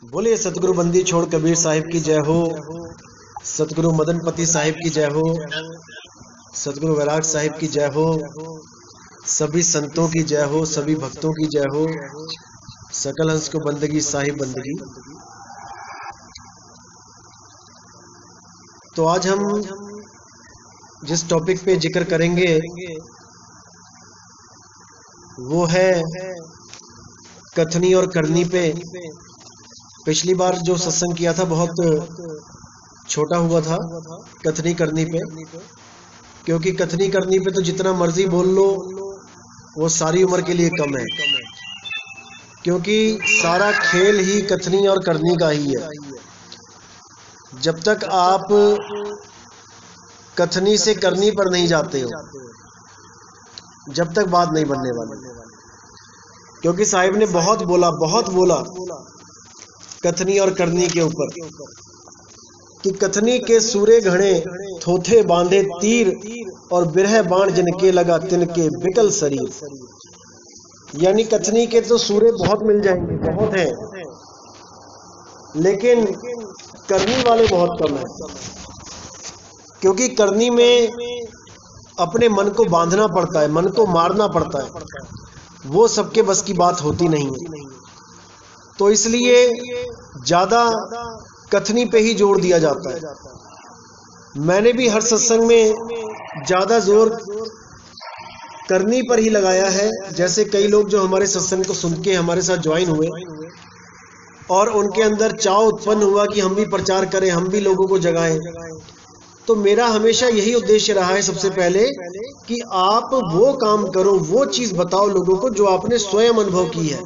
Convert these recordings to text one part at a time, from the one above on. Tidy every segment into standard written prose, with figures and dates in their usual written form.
बोलिए सतगुरु बंदी छोड़ कबीर साहिब की जय हो। सतगुरु मदनपति साहिब की जय हो। सतगुरु वैराग साहिब की जय हो। सभी संतों की जय हो, सभी भक्तों की जय हो। सकल हंस को बंदगी साहिब बंदगी। तो आज हम जिस टॉपिक पे जिक्र करेंगे वो है कथनी और करनी पे। पिछली बार जो सत्संग किया था बहुत छोटा हुआ था कथनी करनी पे, क्योंकि कथनी करनी पे तो जितना मर्जी बोल लो वो सारी उम्र के लिए कम है, क्योंकि सारा खेल ही कथनी और करनी का ही है। जब तक आप कथनी से करनी पर नहीं जाते हो जब तक बात नहीं बनने वाली, क्योंकि साहिब ने बहुत बोला कथनी और करनी के ऊपर कि कथनी के सूरे घड़े थोथे बांधे तीर और बिरह बाण जिनके लगा तिनके बिकल शरीर। यानी कथनी के तो सूरे बहुत मिल जाएंगे, बहुत हैं, लेकिन करनी वाले बहुत कम हैं, क्योंकि करनी में अपने मन को बांधना पड़ता है, मन को मारना पड़ता है, वो सबके बस की बात होती नहीं है। तो इसलिए ज्यादा कथनी पे ही जोर दिया जाता है। मैंने भी हर सत्संग में ज्यादा जोर करनी पर ही लगाया है। जैसे कई लोग जो हमारे सत्संग को सुन के हमारे साथ ज्वाइन हुए और उनके अंदर चाव उत्पन्न हुआ कि हम भी प्रचार करें, हम भी लोगों को जगाएं, तो मेरा हमेशा यही उद्देश्य रहा है सबसे पहले कि आप वो काम करो, वो चीज बताओ लोगों को जो आपने स्वयं अनुभव की है।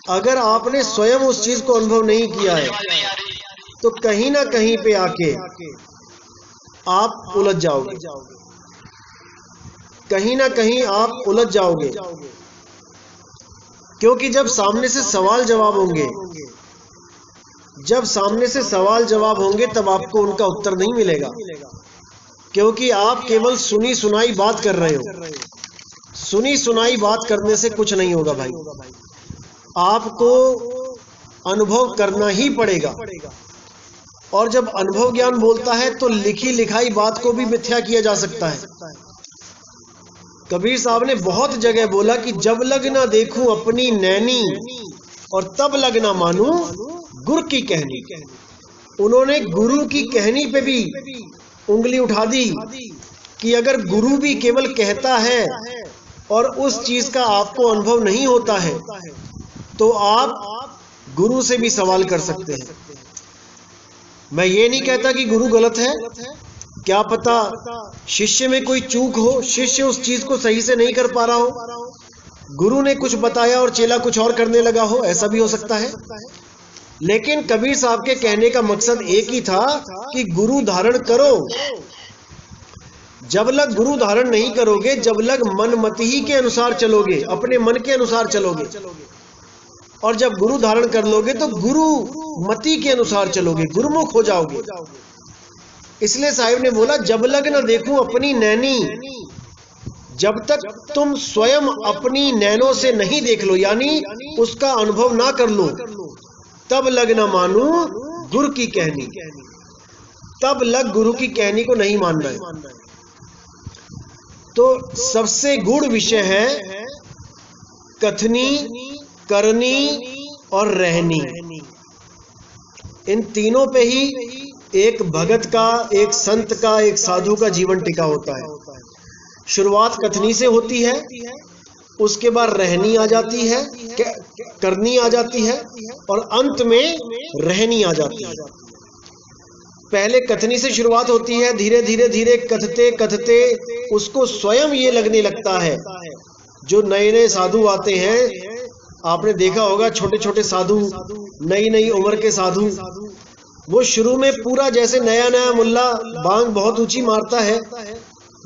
अगर आपने स्वयं उस चीज को अनुभव नहीं किया है तो कहीं ना कहीं पे आके आप उलझ जाओगे, कहीं ना कहीं आप उलझ जाओगे, क्योंकि जब सामने से सवाल जवाब होंगे, जब सामने से सवाल जवाब होंगे तब आपको उनका उत्तर नहीं मिलेगा, क्योंकि आप केवल सुनी सुनाई बात कर रहे हो। सुनी सुनाई बात करने से कुछ नहीं होगा भाई, आपको अनुभव करना ही पड़ेगा। और जब अनुभव ज्ञान बोलता है तो लिखी लिखाई बात को भी मिथ्या किया जा सकता है। कबीर साहब ने बहुत जगह बोला कि जब लग ना देखूं अपनी नैनी और तब लग ना मानूं गुरु की कहनी। उन्होंने गुरु की कहनी पे भी उंगली उठा दी कि अगर गुरु भी केवल कहता है और उस चीज का आपको अनुभव नहीं होता है तो आप गुरु से भी सवाल कर सकते हैं। मैं ये नहीं कहता कि गुरु गलत है, क्या पता शिष्य में कोई चूक हो, शिष्य उस चीज को सही से नहीं कर पा रहा हो, गुरु ने कुछ बताया और चेला कुछ और करने लगा हो, ऐसा भी हो सकता है। लेकिन कबीर साहब के कहने का मकसद एक ही था कि गुरु धारण करो। जब लग गुरु धारण नहीं करोगे, जब लग मन मति ही के अनुसार चलोगे, अपने मन के अनुसार चलोगे, और जब गुरु धारण कर लोगे तो गुरु मति के अनुसार चलोगे, गुरुमुख हो जाओगे। इसलिए साहिब ने बोला जब लग न देखूं अपनी नैनी, जब तक तुम स्वयं अपनी नैनों से नहीं देख लो, यानी उसका अनुभव ना कर लो, तब लग न मानू गुरु की कहनी। तब लग गुरु की कहनी को नहीं मानना है। तो सबसे गूढ़ विषय है कथनी, करनी और रहनी। इन तीनों पे ही एक भगत का, एक संत का, एक साधु का जीवन टिका होता है। शुरुआत कथनी से होती है, उसके बाद रहनी आ जाती है, करनी आ जाती है, और अंत में रहनी आ जाती है। पहले कथनी से शुरुआत होती है, धीरे धीरे धीरे कथते कथते उसको स्वयं ये लगने लगता है। जो नए नए साधु आते हैं, आपने देखा होगा छोटे छोटे साधु, नई नई उम्र के साधु, वो शुरू में पूरा जैसे नया नया मुल्ला बांग बहुत ऊंची मारता है,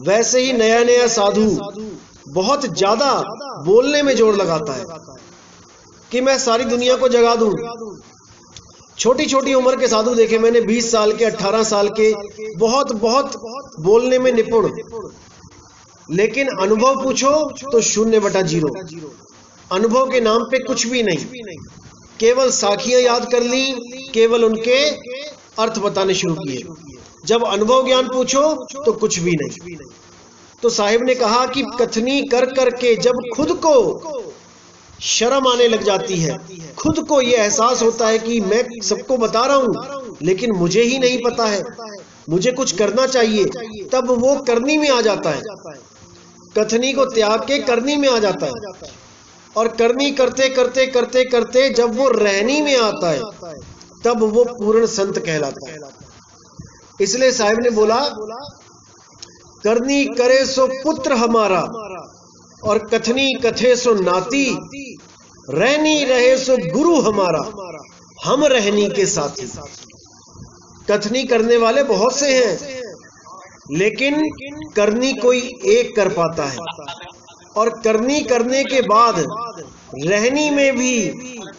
वैसे ही नया नया साधु बहुत ज्यादा बोलने में जोर लगाता है कि मैं सारी दुनिया को जगा दूं। छोटी छोटी उम्र के साधु देखे मैंने, 20 साल के, 18 साल के, बहुत बहुत बोलने में निपुण, लेकिन अनुभव पूछो तो 0/0। अनुभव के नाम पे कुछ भी नहीं। केवल साखियां याद कर ली, केवल उनके अर्थ बताने शुरू किए। जब अनुभव ज्ञान पूछो तो कुछ भी नहीं। तो साहिब ने कहा कि कथनी कर करके जब खुद को शर्म आने लग जाती है, खुद को यह एहसास होता है कि मैं सबको बता रहा हूं लेकिन मुझे ही नहीं पता है, मुझे कुछ करना चाहिए, तब वो करनी में आ जाता है। कथनी को त्याग के करनी में आ जाता है, और करनी करते करते करते करते जब वो रहनी में आता है तब वो पूर्ण संत कहलाता है। इसलिए साहिब ने बोला, करनी करे सो पुत्र हमारा और कथनी कथे सो नाती, रहनी रहे सो गुरु हमारा, हम रहनी के साथी। कथनी करने वाले बहुत से हैं, लेकिन करनी कोई एक कर पाता है, और करनी करने के बाद रहनी में भी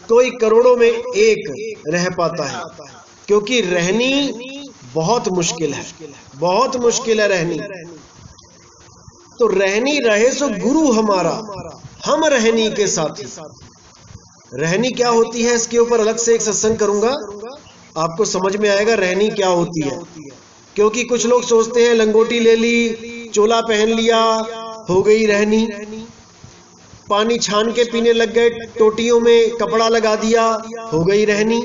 कोई करोड़ों में एक रह पाता है, क्योंकि रहनी बहुत मुश्किल है, बहुत मुश्किल है रहनी। तो रहनी रहे सो गुरु हमारा, हम रहनी के साथी। रहनी क्या होती है, इसके ऊपर अलग से एक सत्संग करूंगा, आपको समझ में आएगा रहनी क्या होती है। क्योंकि कुछ लोग सोचते हैं लंगोटी ले ली, चोला पहन लिया, हो गई रहनी, पानी छान के पीने लग गए, टोटियों में कपड़ा लगा दिया, हो गई रहनी,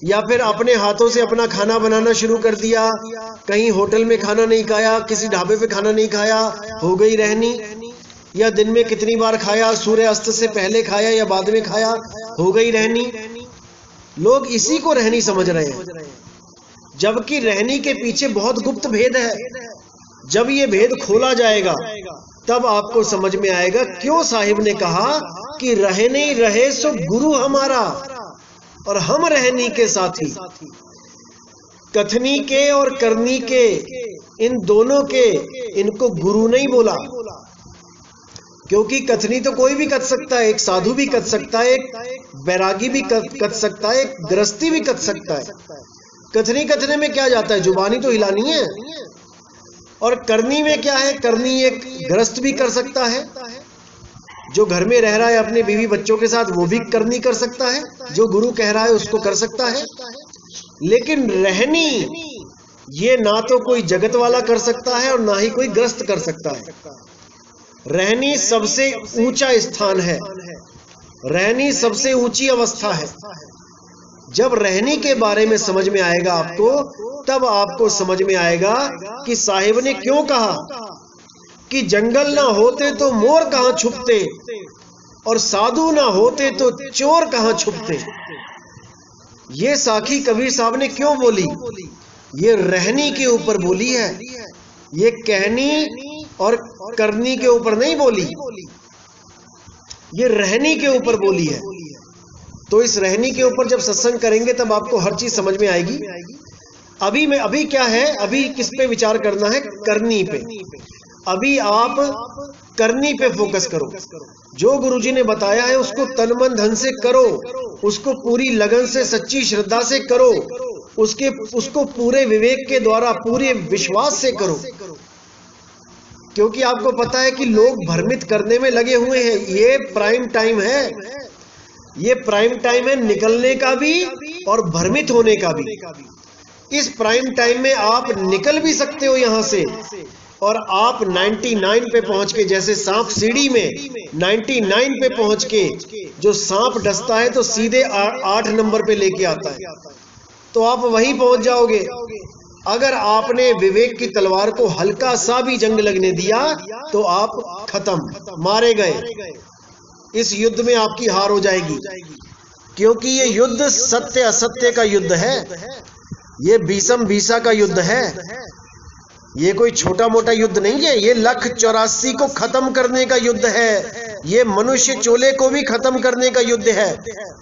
या फिर अपने हाथों से अपना खाना बनाना शुरू कर दिया, कहीं होटल में खाना नहीं खाया, किसी ढाबे पे खाना नहीं खाया, हो गई रहनी, या दिन में कितनी बार खाया, सूर्य अस्त से पहले खाया या बाद में खाया, हो गई रहनी। लोग इसी को रहनी समझ रहे हैं, जबकि रहनी के पीछे बहुत गुप्त भेद है। जब ये भेद खोला जाएगा तब आपको समझ में आएगा क्यों साहिब ने कहा कि रहने रहे सो गुरु हमारा और हम रहनी के साथी। कथनी के और करनी के, इन दोनों के, इनको गुरु नहीं बोला, क्योंकि कथनी तो कोई भी कर सकता है, एक साधु भी कर सकता है, एक बैरागी भी कर सकता है, एक गृहस्थी भी कर सकता है। कथनी कथने में क्या जाता है, जुबानी तो हिलानी है। और करनी में क्या है, करनी एक गृहस्थ भी कर सकता है, जो घर में रह रहा है अपने बीवी बच्चों के साथ, वो भी करनी कर सकता है, जो गुरु कह रहा है उसको कर सकता है। लेकिन रहनी ये ना तो कोई जगत वाला कर सकता है और ना ही कोई गृहस्थ कर सकता है। रहनी सबसे ऊंचा स्थान है, रहनी सबसे ऊंची अवस्था है। जब रहनी के बारे में समझ में आएगा आपको, तब आपको समझ में आएगा कि साहिब ने क्यों कहा कि जंगल ना होते तो मोर कहां छुपते, और साधु ना होते तो चोर कहां छुपते। ये साखी कबीर साहब ने क्यों बोली, ये रहनी के ऊपर बोली है, ये कहनी और करनी के ऊपर नहीं बोली, ये रहनी के ऊपर बोली है। तो इस रहनी के ऊपर जब सत्संग करेंगे तब आपको हर चीज समझ में आएगी। अभी क्या है, अभी किस पे विचार करना है, करनी पे। अभी आप करनी पे फोकस करो, जो गुरुजी ने बताया है उसको तन मन धन से करो, उसको पूरी लगन से सच्ची श्रद्धा से करो, उसको पूरे विवेक के द्वारा पूरे विश्वास से करो। क्योंकि आपको पता है कि लोग भ्रमित करने में लगे हुए हैं। ये प्राइम टाइम है, ये प्राइम टाइम है निकलने का भी और भ्रमित होने का भी। इस प्राइम टाइम में आप निकल भी सकते हो यहां से, और आप 99 पे पहुंच के, जैसे सांप सीढ़ी में 99 पे पहुंच के जो सांप डसता है तो सीधे 8 नंबर पे लेके आता है, तो आप वहीं पहुंच जाओगे। अगर आपने विवेक की तलवार को हल्का सा भी जंग लगने दिया तो आप खत्म, मारे गए। इस युद्ध में आपकी हार हो जाएगी, क्योंकि ये युद्ध सत्य असत्य का युद्ध है, ये भीषम भीषा का युद्ध है, ये कोई छोटा मोटा युद्ध नहीं है। ये 1,84,000 को खत्म करने का युद्ध है, ये मनुष्य चोले को भी खत्म करने का युद्ध है।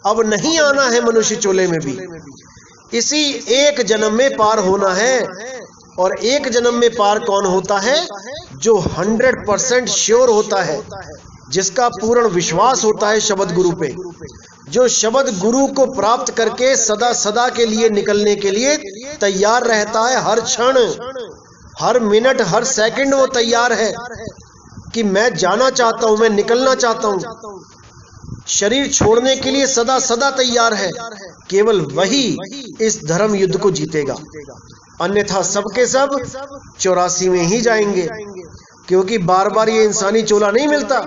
अब नहीं आना है मनुष्य चोले में भी, इसी एक जन्म में पार होना है। और एक जन्म में पार कौन होता है, जो 100% श्योर होता है, जिसका पूर्ण विश्वास होता है शब्द गुरु पे, जो शब्द गुरु को प्राप्त करके सदा सदा के लिए निकलने के लिए तैयार रहता है। हर क्षण, हर मिनट, हर सेकंड वो तैयार है कि मैं जाना चाहता हूं, मैं निकलना चाहता हूं। शरीर छोड़ने के लिए सदा सदा तैयार है, केवल वही इस धर्म युद्ध को जीतेगा, अन्यथा सबके सब 84 में ही जाएंगे। क्योंकि बार बार ये इंसानी चोला नहीं मिलता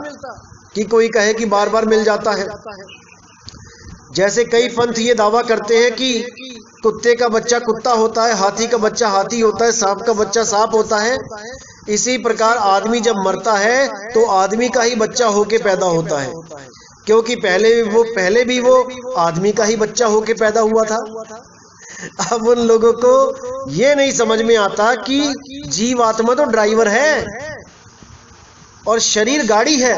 कि कोई कहे कि बार बार मिल जाता है। जैसे कई पंथ ये दावा करते हैं कि कुत्ते का बच्चा कुत्ता होता है, हाथी का बच्चा हाथी होता है, सांप का बच्चा सांप होता है, इसी प्रकार आदमी जब मरता है तो आदमी का ही बच्चा होके पैदा होता है, क्योंकि पहले भी वो आदमी का ही बच्चा होके पैदा हुआ था। अब उन लोगों को ये नहीं समझ में आता कि जीव आत्मा तो ड्राइवर है और शरीर गाड़ी है।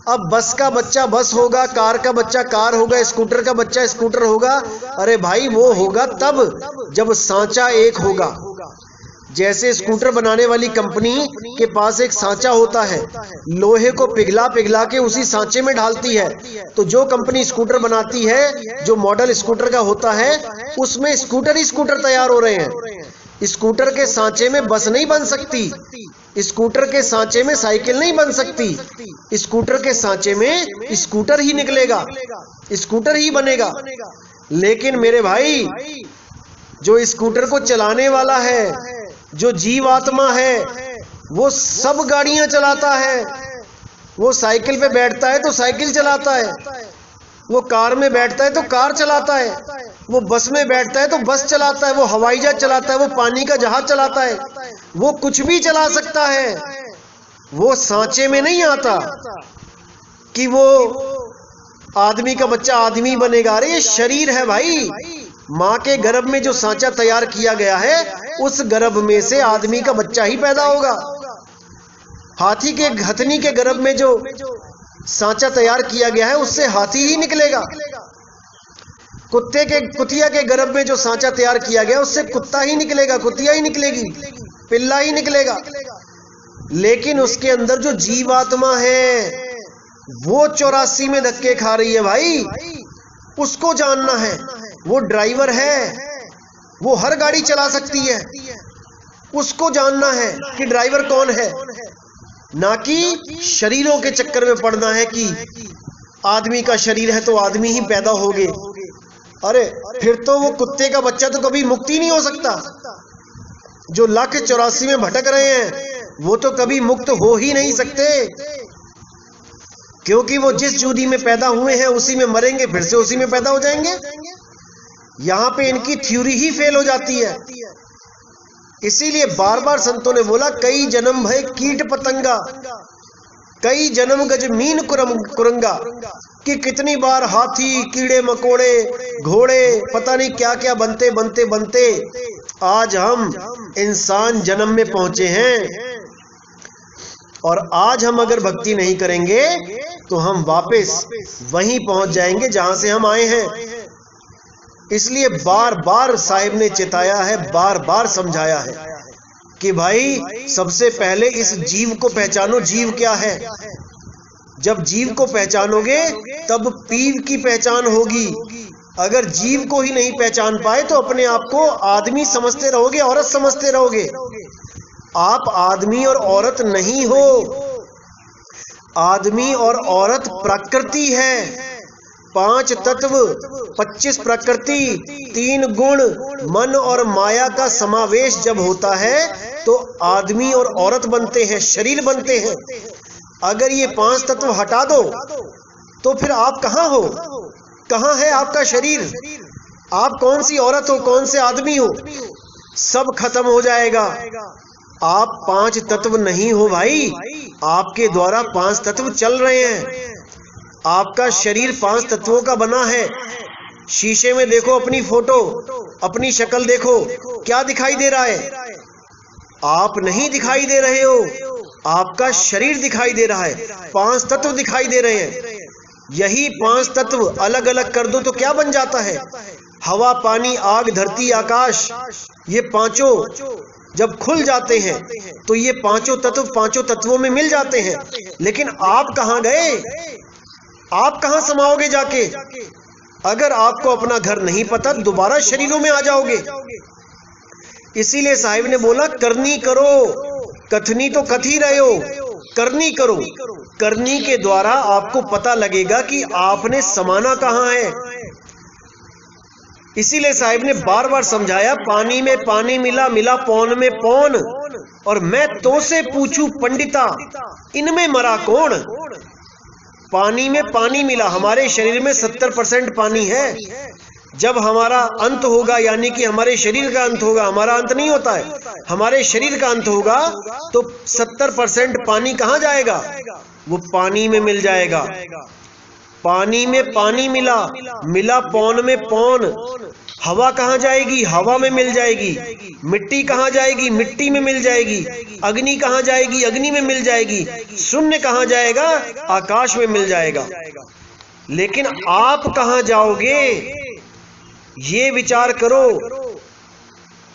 अब बस का बच्चा बस होगा, कार का बच्चा कार होगा, स्कूटर का बच्चा स्कूटर होगा। अरे भाई वो होगा तब जब सांचा एक होगा। जैसे स्कूटर बनाने वाली कंपनी के पास एक सांचा होता है, लोहे को पिघला पिघला के उसी सांचे में ढालती है। तो जो कंपनी स्कूटर बनाती है, जो मॉडल स्कूटर का होता है, उसमें स्कूटर ही स्कूटर तैयार हो रहे हैं। स्कूटर के सांचे में बस नहीं बन सकती, स्कूटर के सांचे में साइकिल नहीं बन सकती, स्कूटर के सांचे में स्कूटर ही निकलेगा, स्कूटर ही बनेगा। लेकिन मेरे भाई, जो स्कूटर को चलाने वाला है, जो जीवात्मा है, वो सब गाड़ियां चलाता है। वो साइकिल पे बैठता है तो साइकिल चलाता है, वो कार में बैठता है तो कार चलाता है, वो बस में बैठता है तो बस चलाता है, वो हवाई जहाज चलाता है, वो पानी का जहाज चलाता है, वो कुछ भी चला सकता है। वो सांचे में नहीं आता कि वो आदमी का बच्चा आदमी बनेगा। अरे ये शरीर है भाई, माँ के गर्भ में जो सांचा तैयार किया गया है, उस गर्भ में से आदमी का बच्चा ही पैदा होगा। हाथी के हथनी के गर्भ में जो सांचा तैयार किया गया है, उससे हाथी ही निकलेगा। कुतिया के गर्भ में जो सांचा तैयार किया गया, उससे कुत्ता ही निकलेगा, कुतिया ही निकलेगी, पिल्ला ही निकलेगा। लेकिन उसके अंदर जो जीवात्मा है, वो 84 में धक्के खा रही है भाई। उसको जानना है। वो ड्राइवर है, वो हर गाड़ी चला सकती है। उसको जानना है कि ड्राइवर कौन है, ना कि शरीरों के चक्कर में पड़ना है कि आदमी का शरीर है तो आदमी ही पैदा होगे। अरे फिर तो वो कुत्ते का बच्चा तो कभी मुक्ति नहीं हो सकता। जो 1,84 में भटक रहे हैं, वो तो कभी मुक्त हो ही नहीं सकते, क्योंकि वो जिस जूदी में पैदा हुए हैं उसी में मरेंगे, फिर से उसी में पैदा हो जाएंगे। यहाँ पे इनकी थ्योरी ही फेल हो जाती है। इसीलिए बार बार संतों ने बोला, कई जन्म भय कीट पतंगा, कई जन्म गज मीन कुरंगा, कि कितनी बार हाथी, कीड़े मकोड़े, घोड़े, पता नहीं क्या क्या बनते बनते बनते आज हम इंसान जन्म में पहुंचे हैं। और आज हम अगर भक्ति नहीं करेंगे तो हम वापस वहीं पहुंच जाएंगे जहां से हम आए हैं। इसलिए बार बार साहिब ने चेताया है, बार बार समझाया है कि भाई सबसे पहले इस जीव को पहचानो, जीव क्या है। जब जीव को पहचानोगे तब पीव की पहचान होगी। अगर जीव को ही नहीं पहचान पाए तो अपने आप को आदमी समझते रहोगे, औरत समझते रहोगे। आप आदमी और औरत नहीं हो। आदमी और औरत प्रकृति है। 5 तत्व, 25 प्रकृति, 3 गुण, मन और माया का समावेश जब होता है तो आदमी और औरत बनते हैं, शरीर बनते हैं। अगर ये 5 तत्व हटा दो तो फिर आप कहाँ हो? कहाँ है आपका शरीर? आप कौन सी औरत हो, कौन से आदमी हो? सब खत्म हो जाएगा। आप 5 तत्व नहीं हो भाई, आपके द्वारा 5 तत्व चल रहे हैं। आपका शरीर 5 तत्वों का बना है। शीशे में देखो अपनी फोटो, अपनी शक्ल देखो, क्या दिखाई दे रहा है? आप नहीं दिखाई दे रहे हो, आपका शरीर दिखाई दे रहा है। 5 तत्व दिखाई दे रहे हैं। यही 5 तत्व अलग अलग कर दो तो क्या बन जाता है? हवा, पानी, आग, धरती, आकाश। ये पांचों जब खुल जाते हैं तो ये पांचों तत्वों में मिल जाते हैं। लेकिन आप कहाँ गए? आप कहाँ समाओगे जाके? अगर आपको अपना घर नहीं पता, दोबारा शरीरों में आ जाओगे। इसीलिए साहिब ने बोला, करनी करो, कथनी तो कथ ही रहे हो, करनी करो। करनी के द्वारा आपको पता लगेगा कि आपने समाना कहां है। इसीलिए साहिब ने बार बार समझाया, पानी में पानी मिला, मिला पौन में पौन, और मैं तो से पूछूं पंडिता, इनमें मरा कौन। पानी में पानी मिला, हमारे शरीर में 70% पानी है। जब हमारा अंत होगा, यानी कि हमारे शरीर का अंत होगा, हमारा अंत नहीं होता है, हमारे शरीर का अंत होगा, तो 70% पानी कहां जाएगा? वो पानी में मिल जाएगा। पानी में पानी मिला, मिला पौन में पौन। हवा कहां जाएगी? हवा में मिल जाएगी। मिट्टी कहां जाएगी? मिट्टी में मिल जाएगी। अग्नि कहां जाएगी? अग्नि में मिल जाएगी। शून्य कहां जाएगा? आकाश में मिल जाएगा। लेकिन आप कहां जाओगे, ये विचार करो।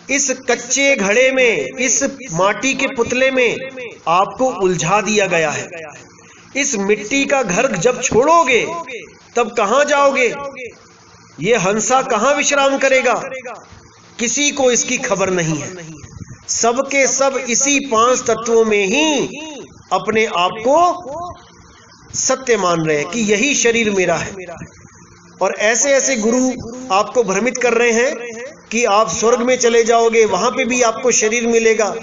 इस कच्चे घड़े में, इस माटी के पुतले में आपको उलझा दिया गया है। इस मिट्टी का घर जब छोड़ोगे तब कहां जाओगे? ये हंसा कहां विश्राम करेगा? किसी को इसकी खबर नहीं है। सबके सब इसी 5 तत्वों में ही अपने आप को सत्य मान रहे हैं कि यही शरीर मेरा है। और ऐसे ऐसे गुरु आपको भ्रमित कर रहे हैं कि आप स्वर्ग में चले जाओगे, वहां पे भी आपको शरीर मिलेगा,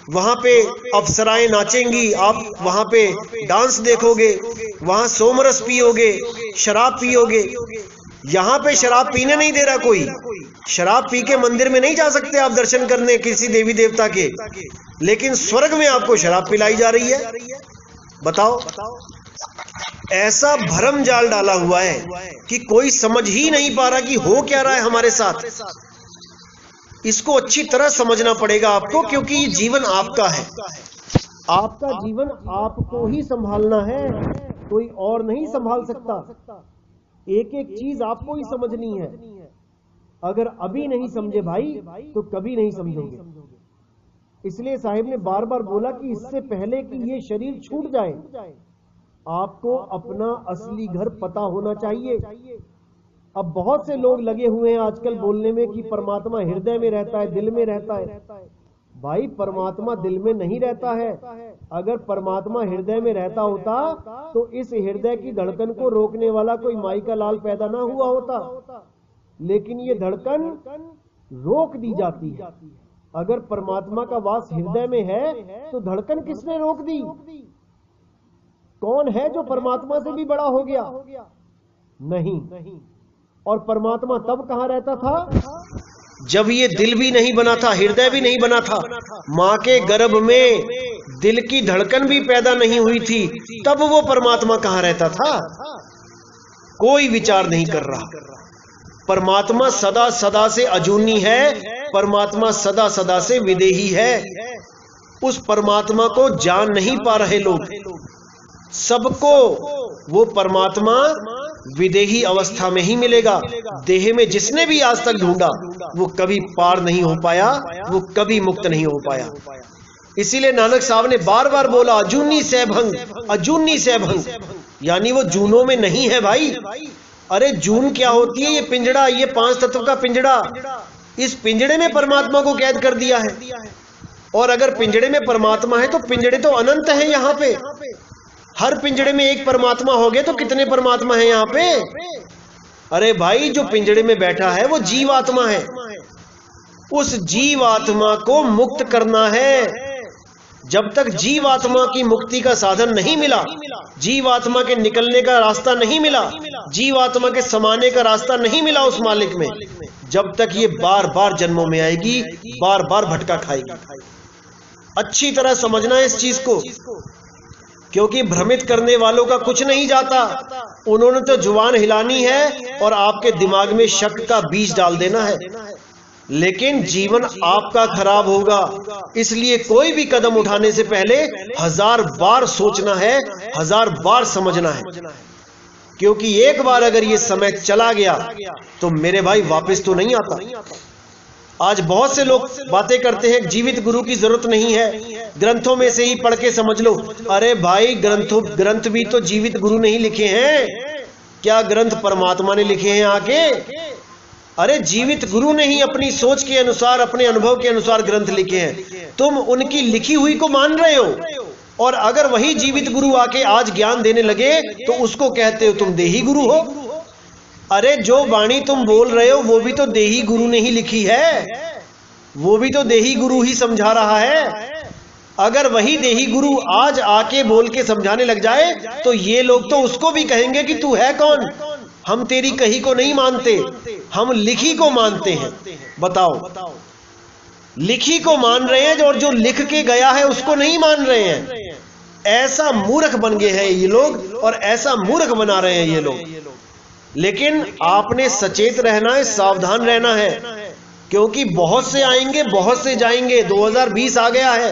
वहां पे अप्सराएं नाचेंगी, आप वहां पे डांस देखोगे, वहां सोमरस पियोगे, शराब पियोगे। यहाँ पे शराब पीने नहीं दे रहा कोई। शराब पी के मंदिर में नहीं जा सकते आप दर्शन करने किसी देवी देवता के, लेकिन स्वर्ग में आपको शराब पिलाई जा रही है। बताओ, ऐसा भ्रम जाल डाला हुआ है कि कोई समझ ही नहीं पा रहा कि हो क्या रहा है हमारे साथ। इसको अच्छी तरह समझना पड़ेगा आपको, क्योंकि ये जीवन आपका है। आपका जीवन आपको ही संभालना है, कोई और नहीं संभाल सकता। एक एक चीज आपको ही समझनी है। अगर अभी नहीं समझे भाई तो कभी नहीं समझोगे। इसलिए साहिब ने बार बार बोला कि इससे पहले कि ये शरीर छूट जाए, आपको अपना असली घर पता होना चाहिए। अब बहुत से लोग लगे हुए हैं आजकल बोलने में कि परमात्मा हृदय में रहता है, दिल में रहता है। भाई, परमात्मा दिल में नहीं रहता है। अगर परमात्मा हृदय में रहता होता तो इस हृदय की धड़कन को रोकने वाला कोई माई का लाल पैदा ना हुआ होता। लेकिन ये धड़कन रोक दी जाती है। अगर परमात्मा का वास हृदय में है तो धड़कन किसने रोक दी? कौन है जो परमात्मा से भी बड़ा हो गया? नहीं। और परमात्मा तब कहां रहता था? जब ये दिल भी नहीं बना था, हृदय भी नहीं बना था, मां के गर्भ में दिल की धड़कन भी पैदा नहीं हुई थी, तब वो परमात्मा कहां रहता था? कोई विचार नहीं कर रहा। परमात्मा सदा सदा से अजूनी है, परमात्मा सदा सदा से विदेही है। उस परमात्मा को जान नहीं पा रहे लोग। सबको वो परमात्मा विदेही अवस्था में ही मिलेगा। देह में जिसने भी आज तक ढूंढा वो कभी पार नहीं हो पाया, वो कभी मुक्त नहीं हो पाया। इसीलिए नानक साहब ने बार बार बोला, अजूनी सैभंग, अजूनी सैभंग, यानी वो जूनों में नहीं है भाई। अरे जून क्या होती है? ये पिंजड़ा, ये 5 तत्व का पिंजड़ा। इस पिंजड़े में परमात्मा को कैद कर दिया है। और अगर पिंजड़े में परमात्मा है तो पिंजड़े तो अनंत है। यहाँ पे हर पिंजड़े में एक परमात्मा हो गए तो कितने परमात्मा है यहाँ पे? अरे भाई, जो पिंजड़े में बैठा है वो जीवात्मा है। उस जीवात्मा को मुक्त करना है। जब तक जीवात्मा की मुक्ति का साधन नहीं मिला, जीवात्मा के निकलने का रास्ता नहीं मिला, जीवात्मा के समाने का रास्ता नहीं मिला उस मालिक में, जब तक ये बार बार जन्मों में आएगी, बार बार भटका खाएगी। अच्छी तरह समझना है इस चीज को, क्योंकि भ्रमित करने वालों का कुछ नहीं जाता। उन्होंने तो जुबान हिलानी है और आपके दिमाग में शक का बीज डाल देना है, लेकिन जीवन आपका खराब होगा। इसलिए कोई भी कदम उठाने से पहले 1000 बार सोचना है, 1000 बार समझना है, क्योंकि एक बार अगर ये समय चला गया तो मेरे भाई वापस तो नहीं आता। आज बहुत से लोग बातें करते हैं जीवित गुरु की जरूरत नहीं है, ग्रंथों में से ही पढ़ के समझ लो। अरे भाई, ग्रंथ भी तो जीवित गुरु नहीं लिखे हैं। क्या ग्रंथ परमात्मा ने लिखे हैं आके? अरे जीवित गुरु ने ही अपनी सोच के अनुसार, अपने अनुभव के अनुसार ग्रंथ लिखे हैं। तुम उनकी लिखी हुई को मान रहे हो, और अगर वही जीवित गुरु आके आज ज्ञान देने लगे तो उसको कहते हो तुम देही गुरु हो। अरे जो वाणी तुम बोल रहे हो वो भी तो देही गुरु ने ही लिखी है, वो भी तो देही गुरु ही समझा रहा है। अगर वही देही गुरु आज आके बोल के समझाने लग जाए तो ये लोग तो उसको भी कहेंगे कि तू है कौन, हम तेरी कही को नहीं मानते, हम लिखी को मानते हैं। बताओ, लिखी को मान रहे हैं और जो लिख के गया है उसको नहीं मान रहे हैं। ऐसा मूर्ख बन गए हैं ये लोग और ऐसा मूर्ख बना रहे हैं ये लोग। लेकिन आपने सचेत रहना है, सावधान रहना है, क्योंकि बहुत से आएंगे बहुत से जाएंगे। 2020 आ गया है,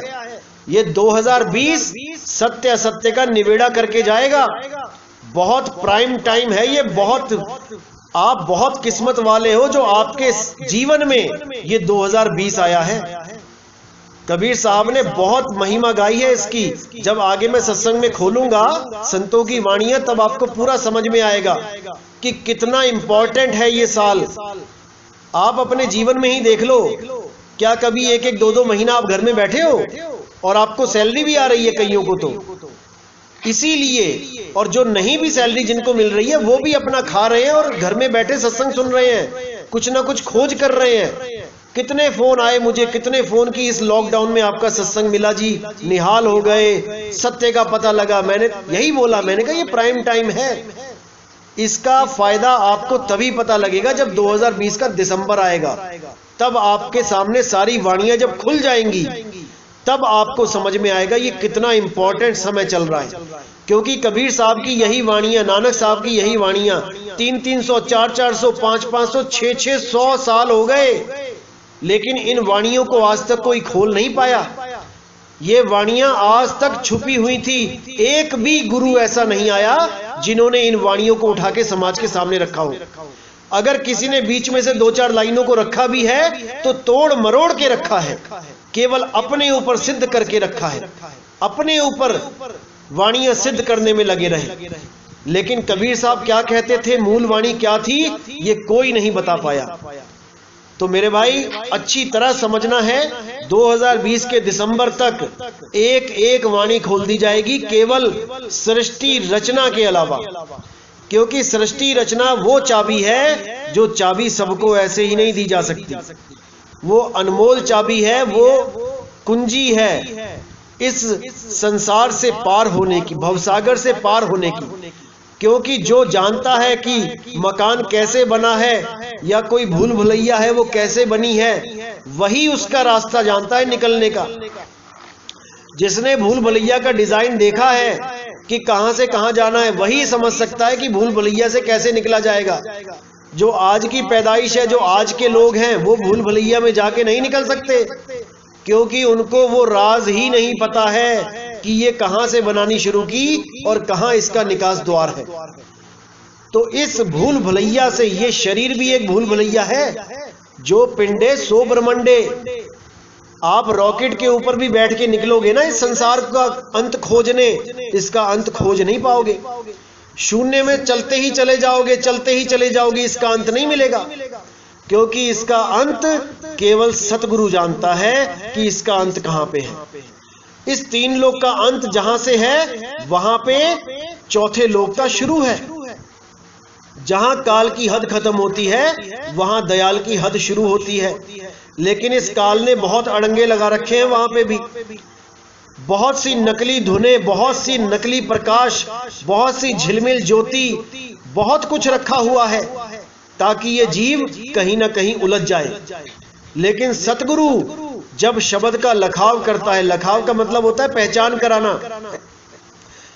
ये 2020 सत्य असत्य का निबेड़ा करके जाएगा। बहुत प्राइम टाइम है ये, आप बहुत किस्मत वाले हो जो आपके जीवन में ये 2020 आया है। कबीर साहब ने बहुत महिमा गाई है इसकी। जब आगे मैं सत्संग में खोलूंगा संतों की वाणियां तब आपको पूरा समझ में आएगा कि कितना इंपॉर्टेंट है ये साल। आप अपने जीवन में ही देख लो, क्या कभी 1-1, 2-2 महीना आप घर में बैठे हो और आपको सैलरी भी आ रही है कईयों को तो इसीलिए, और जो नहीं भी सैलरी जिनको मिल रही है वो भी अपना खा रहे हैं और घर में बैठे सत्संग सुन रहे हैं, कुछ ना कुछ खोज कर रहे हैं। कितने फोन आए मुझे, कितने फोन की इस लॉकडाउन में आपका सत्संग मिला जी, निहाल हो गए, सत्य का पता लगा। मैंने यही बोला, मैंने कहा ये प्राइम टाइम है, इसका फायदा आपको तभी पता लगेगा जब 2020 का दिसंबर आएगा। तब आपके सामने सारी वाणियां जब खुल जाएंगी तब आपको समझ में आएगा ये कितना इंपॉर्टेंट समय चल रहा है। क्योंकि कबीर साहब की यही वाणियां, नानक साहब की यही वाणियां 300-300, 400-400, 500-500, 600-600 साल हो गए, लेकिन इन वाणियों को आज तक कोई खोल नहीं पाया। ये वाणियां आज तक छुपी हुई थी। एक भी गुरु ऐसा नहीं आया जिन्होंने इन वाणियों को उठा के समाज के सामने रखा हो। अगर किसी ने बीच में से 2-4 लाइनों को रखा भी है तो तोड़ मरोड़ के रखा है, केवल अपने ऊपर सिद्ध करके रखा है, अपने ऊपर वाणियां सिद्ध करने में लगे रहे। लेकिन कबीर साहब क्या कहते थे, मूल वाणी क्या थी, ये कोई नहीं बता पाया। तो मेरे भाई अच्छी तरह समझना है, 2020 के दिसंबर तक एक एक वाणी खोल दी जाएगी, केवल सृष्टि रचना के अलावा। क्योंकि सृष्टि रचना वो चाबी है जो चाबी सबको ऐसे ही नहीं दी जा सकती। वो अनमोल चाबी है, वो कुंजी है इस संसार से पार होने की, भवसागर से पार होने की। क्योंकि जो जानता है कि मकान कैसे बना है या कोई भूल भुलैया है वो कैसे बनी है, वही उसका रास्ता जानता है निकलने का। जिसने भूल भुलैया का डिजाइन देखा है कि कहां से कहां जाना है, वही समझ सकता है कि भूल भुलैया से कैसे निकला जाएगा। जो आज की पैदाइश है, जो आज के लोग हैं, वो भूल भुलैया में जाके नहीं निकल सकते, क्योंकि उनको वो राज ही नहीं पता है कि ये कहां से बनानी शुरू की और कहां इसका निकास द्वार है। तो इस भूल भुलैया से, ये शरीर भी एक भूल भुलैया है। जो पिंडे सो ब्रह्मंडे, आप रॉकेट के ऊपर भी बैठ के निकलोगे ना इस संसार का अंत खोजने, इसका अंत खोज नहीं पाओगे। शून्य में चलते ही चले जाओगे, चलते ही चले जाओगे, इसका अंत नहीं मिलेगा। क्योंकि इसका अंत केवल सतगुरु जानता है कि इसका अंत कहां पे है। इस 3 लोक का अंत जहां से है वहां पे 4थे लोक का शुरू है। जहां काल की हद खत्म होती है वहां दयाल की हद शुरू होती है। लेकिन इस काल ने बहुत अड़ंगे लगा रखे हैं वहां पे भी। बहुत सी नकली धुनें, बहुत सी नकली प्रकाश, बहुत सी झिलमिल ज्योति, बहुत कुछ रखा हुआ है ताकि ये जीव कहीं ना कहीं उलझ जाए। लेकिन सतगुरु जब शब्द का लखाव करता है, लखाव का मतलब होता है पहचान कराना,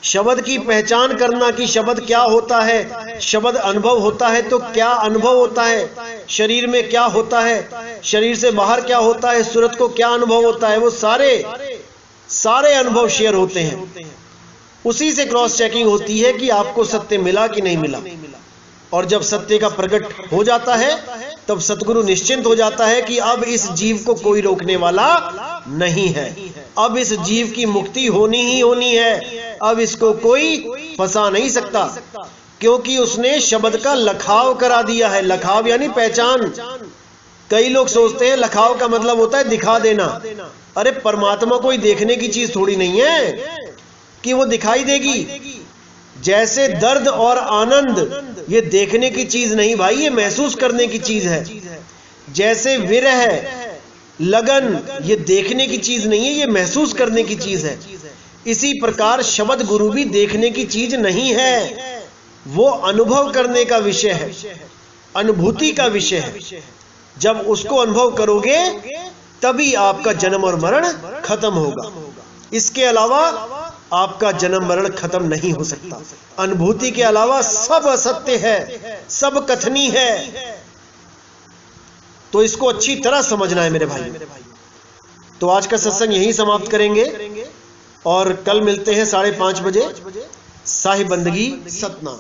शब्द की पहचान करना कि शब्द क्या होता है। शब्द अनुभव होता है तो क्या अनुभव होता है, शरीर में क्या होता है, शरीर से बाहर क्या होता है, सूरत को क्या अनुभव होता है, वो सारे अनुभव शेयर होते हैं। उसी से क्रॉस चेकिंग होती है कि आपको सत्य मिला कि नहीं मिला। और जब सत्य का प्रकट हो जाता है तब सतगुरु निश्चिंत हो जाता है कि अब इस जीव को कोई रोकने वाला नहीं है, अब इस जीव की मुक्ति होनी ही होनी है, अब इसको कोई फंसा नहीं सकता, क्योंकि उसने शब्द का लखाव करा दिया है। लखाव यानी पहचान। कई लोग सोचते हैं लखाव का मतलब होता है दिखा देना। अरे परमात्मा कोई देखने की चीज थोड़ी नहीं है, कि वो दिखाई देगी। जैसे दर्द और आनंद ये देखने की चीज नहीं भाई, ये महसूस करने की चीज है। जैसे विरह, लगन ये देखने की चीज नहीं है, ये महसूस करने की चीज है। इसी प्रकार शब्द गुरु भी देखने की चीज नहीं है, वो अनुभव करने का विषय है, अनुभूति का विषय है। जब उसको अनुभव करोगे तभी आपका जन्म और मरण खत्म होगा। इसके अलावा आपका जन्म मरण खत्म नहीं हो सकता। अनुभूति के अलावा सब असत्य है, सब कथनी है। तो इसको अच्छी तरह समझना है मेरे भाई। तो आज का सत्संग यहीं समाप्त करेंगे और कल मिलते हैं 5:30 बजे। साहिब बंदगी सतना।